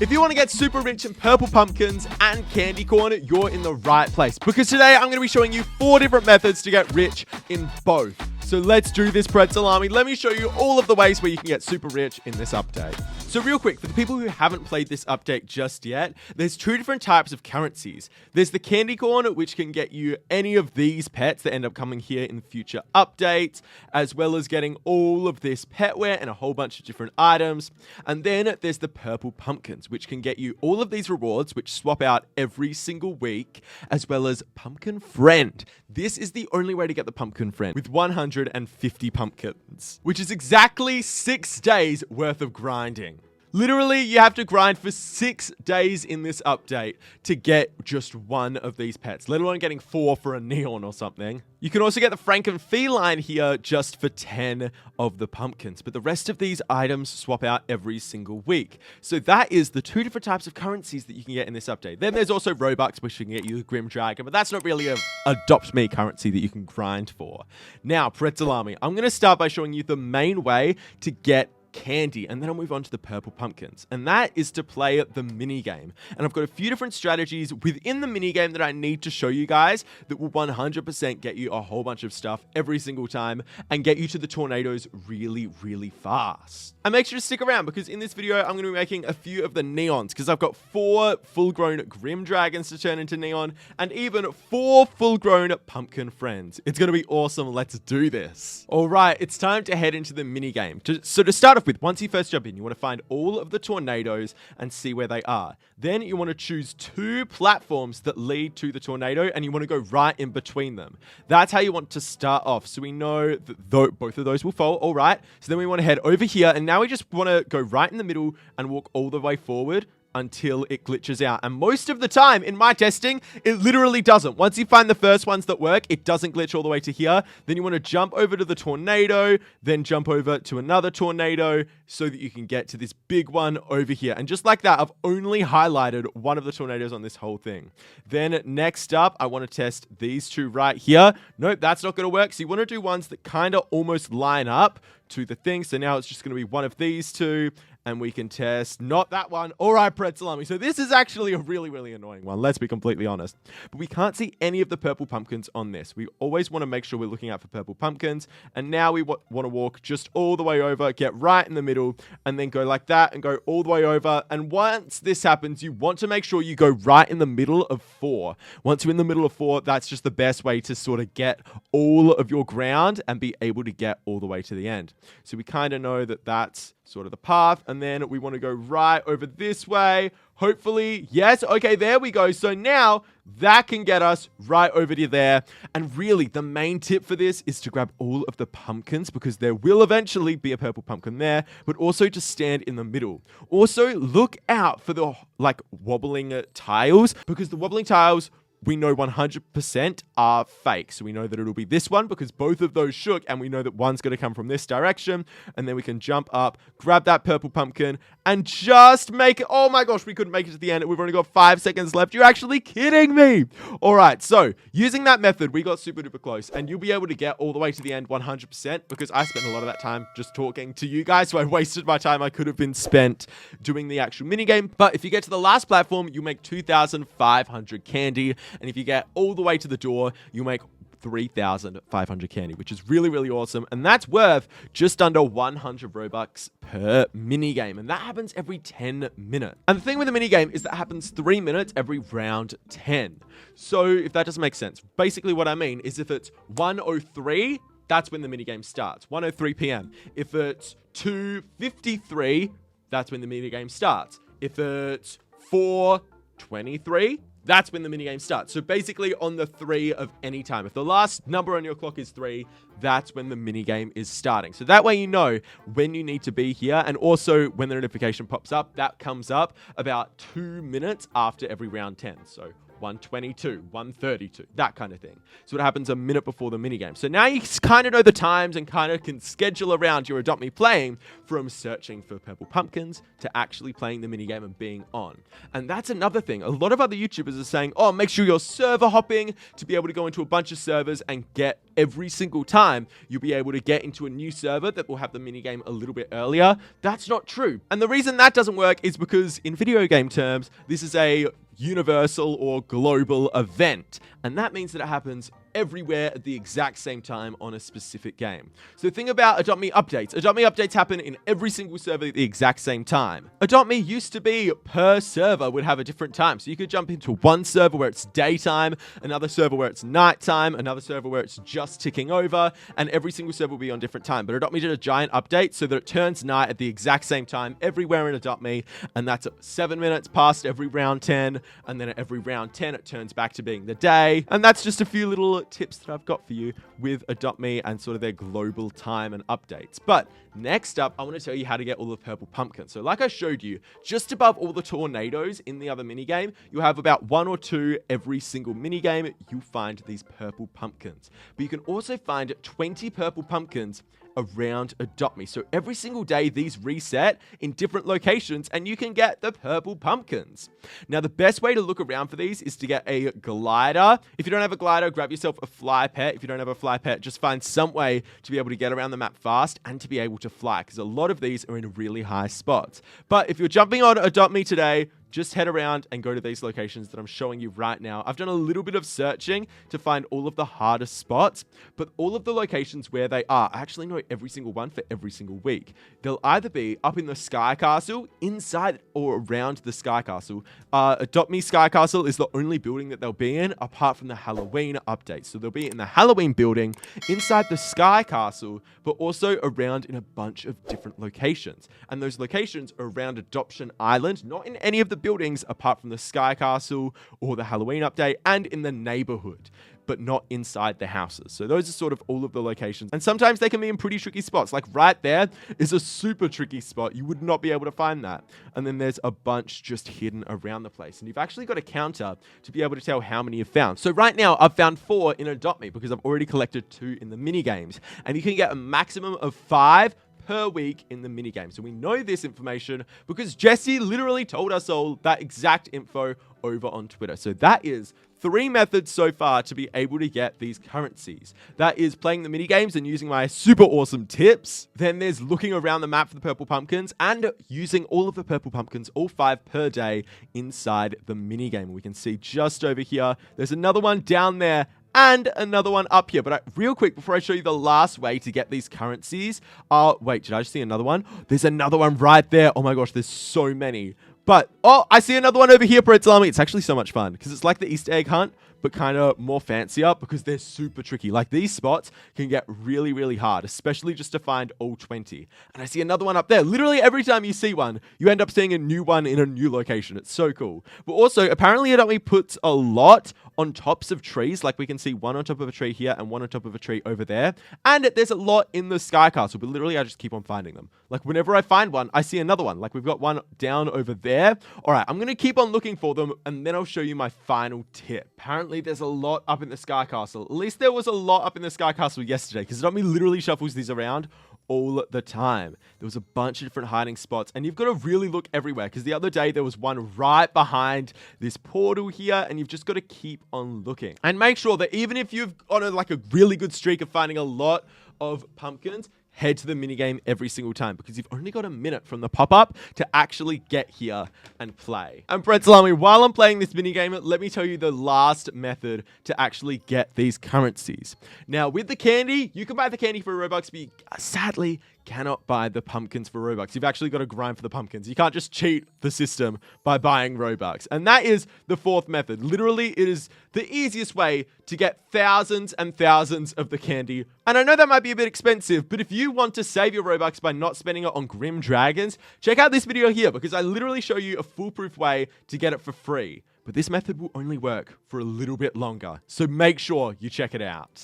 If you want to get super rich in purple pumpkins and candy corn, you're in the right place. Because today I'm going to be showing you 4 different methods to get rich in both. So let's do this, Pretzel Army. Let me show you all of the ways where you can get super rich in this update. So real quick, for the people who haven't played this update just yet, there's 2 different types of currencies. There's the candy corn, which can get you any of these pets that end up coming here in future updates, as well as getting all of this petware and a whole bunch of different items. And then there's the purple pumpkins, which can get you all of these rewards, which swap out every single week, as well as Pumpkin Friend. This is the only way to get the Pumpkin Friend, with 150 pumpkins, which is exactly 6 days worth of grinding. Literally, you have to grind for 6 days in this update to get just one of these pets, let alone getting 4 for a neon or something. You can also get the Franken Feline here just for 10 of the pumpkins, but the rest of these items swap out every single week. So that is the 2 different types of currencies that you can get in this update. Then there's also Robux, which can get you the Grim Dragon, but that's not really a Adopt Me currency that you can grind for. Now, Pretzel Army, I'm going to start by showing you the main way to get candy, and then I'll move on to the purple pumpkins, and that is to play the minigame. And I've got a few different strategies within the minigame that I need to show you guys that will 100% get you a whole bunch of stuff every single time and get you to the tornadoes really, really fast. And make sure to stick around, because in this video I'm going to be making a few of the neons, because I've got 4 full-grown Grim Dragons to turn into neon, and even 4 full-grown pumpkin friends. It's going to be awesome. Let's do this. Alright, it's time to head into the minigame. So to start off with, once you first jump in, you want to find all of the tornadoes and see where they are. Then you want to choose 2 platforms that lead to the tornado, and you want to go right in between them. That's how you want to start off. So we know that both of those will fall. All right. So then we want to head over here, and now we just want to go right in the middle and walk all the way forward until it glitches out. And most of the time in my testing, it literally doesn't. Once you find the first ones that work, it doesn't glitch all the way to here. Then you want to jump over to the tornado, then jump over to another tornado so that you can get to this big one over here. And just like that, I've only highlighted one of the tornadoes on this whole thing. Then next up, I want to test these 2 right here. Nope, that's not going to work. So you want to do ones that kind of almost line up to the thing. So now it's just going to be one of these 2. And we can test not that one. All right, Pretzel Army. So this is actually a really, really annoying one. Let's be completely honest. But we can't see any of the purple pumpkins on this. We always want to make sure we're looking out for purple pumpkins. And now we want to walk just all the way over, get right in the middle, and then go like that and go all the way over. And once this happens, you want to make sure you go right in the middle of 4. Once you're in the middle of 4, that's just the best way to sort of get all of your ground and be able to get all the way to the end. So we kind of know that that's sort of the path, and then we want to go right over this way. Hopefully, yes, okay, there we go. So now that can get us right over to there. And really, the main tip for this is to grab all of the pumpkins, because there will eventually be a purple pumpkin there, but also to stand in the middle. Also, look out for the wobbling tiles, because the wobbling tiles we know 100% are fake. So we know that it'll be this one because both of those shook, and we know that one's going to come from this direction. And then we can jump up, grab that purple pumpkin, and just make it. Oh my gosh, we couldn't make it to the end. We've only got 5 seconds left. You're actually kidding me. All right, so using that method, we got super duper close, and you'll be able to get all the way to the end 100%, because I spent a lot of that time just talking to you guys. So I wasted my time. I could have been spent doing the actual minigame. But if you get to the last platform, you make 2,500 candy. And if you get all the way to the door, you make 3,500 candy, which is really, really awesome. And that's worth just under 100 Robux per minigame. And that happens every 10 minutes. And the thing with the minigame is that happens 3 minutes every round 10. So if that doesn't make sense, basically what I mean is if it's 1:03, that's when the minigame starts. 1:03 p.m. If it's 2:53, that's when the minigame starts. If it's 4:23, that's when the minigame starts. So basically on the 3 of any time. If the last number on your clock is 3, that's when the minigame is starting. So that way you know when you need to be here. And also when the notification pops up, that comes up about 2 minutes after every round 10. So 1:22, 1:32, that kind of thing. So it happens a minute before the minigame. So now you kind of know the times and kind of can schedule around your Adopt Me playing from searching for purple pumpkins to actually playing the minigame and being on. And that's another thing. A lot of other YouTubers are saying, oh, make sure you're server hopping to be able to go into a bunch of servers and get every single time you'll be able to get into a new server that will have the minigame a little bit earlier. That's not true. And the reason that doesn't work is because in video game terms, this is a universal or global event. And that means that it happens everywhere at the exact same time on a specific game. So think about Adopt Me updates. Adopt Me updates happen in every single server at the exact same time. Adopt Me used to be per server would have a different time. So you could jump into one server where it's daytime, another server where it's nighttime, another server where it's just ticking over, and every single server will be on different time. But Adopt Me did a giant update so that it turns night at the exact same time everywhere in Adopt Me, and that's 7 minutes past every round 10, and then at every round 10 it turns back to being the day. And that's just a few little tips that I've got for you with Adopt Me and sort of their global time and updates. But next up, I want to tell you how to get all the purple pumpkins. So like I showed you, just above all the tornadoes in the other minigame, you'll have about 1 or 2 every single minigame. You'll find these purple pumpkins. But you can also find 20 purple pumpkins around Adopt Me. So every single day, these reset in different locations and you can get the purple pumpkins. Now, the best way to look around for these is to get a glider. If you don't have a glider, grab yourself a fly pet. If you don't have a fly pet, just find some way to be able to get around the map fast and to be able to fly, because a lot of these are in really high spots. But if you're jumping on Adopt Me today, just head around and go to these locations that I'm showing you right now. I've done a little bit of searching to find all of the hardest spots, but all of the locations where they are, I actually know every single one for every single week. They'll either be up in the Sky Castle, inside or around the Sky Castle. Adopt Me Sky Castle is the only building that they'll be in, apart from the Halloween update. So they'll be in the Halloween building, inside the Sky Castle, but also around in a bunch of different locations. And those locations are around Adoption Island, not in any of the buildings apart from the Sky Castle or the Halloween update, and in the neighborhood, but not inside the houses. So those are sort of all of the locations. And sometimes they can be in pretty tricky spots. Like right there is a super tricky spot. You would not be able to find that. And then there's a bunch just hidden around the place. And you've actually got a counter to be able to tell how many you've found. So right now I've found 4 in Adopt Me because I've already collected 2 in the mini games. And you can get a maximum of 5 per week in the minigame. So we know this information because Jesse literally told us all that exact info over on Twitter. So that is 3 methods so far to be able to get these currencies. That is playing the minigames and using my super awesome tips. Then there's looking around the map for the purple pumpkins and using all of the purple pumpkins, all 5 per day inside the minigame. We can see just over here, there's another one down there and another one up here. But real quick, before I show you the last way to get these currencies, wait, did I just see another one? There's another one right there. Oh my gosh, there's so many. But, oh, I see another one over here, Prezley. It's actually so much fun because it's like the Easter egg hunt, but kind of more fancier because they're super tricky. Like these spots can get really, really hard, especially just to find all 20. And I see another one up there. Literally every time you see one, you end up seeing a new one in a new location. It's so cool. But also, apparently Adopt Me puts a lot on tops of trees. Like we can see one on top of a tree here and one on top of a tree over there. And there's a lot in the Sky Castle, but literally I just keep on finding them. Like whenever I find one, I see another one. Like we've got one down over there. All right, I'm going to keep on looking for them and then I'll show you my final tip. Apparently there's a lot up in the Sky Castle. At least there was a lot up in the Sky Castle yesterday because Adopt Me literally shuffles these around all the time. There was a bunch of different hiding spots and you've got to really look everywhere because the other day there was one right behind this portal here and you've just got to keep on looking. And make sure that even if you've got a really good streak of finding a lot of pumpkins, head to the minigame every single time because you've only got a minute from the pop-up to actually get here and play. And Prezley, while I'm playing this minigame, let me tell you the last method to actually get these currencies. Now, with the candy, you can buy the candy for Robux, but you sadly cannot buy the pumpkins for Robux. You've actually got to grind for the pumpkins. You can't just cheat the system by buying Robux. And that is the 4th method. Literally, it is the easiest way to get thousands and thousands of the candy. And I know that might be a bit expensive, but if you want to save your Robux by not spending it on Grim Dragons, check out this video here because I literally show you a foolproof way to get it for free. But this method will only work for a little bit longer. So make sure you check it out.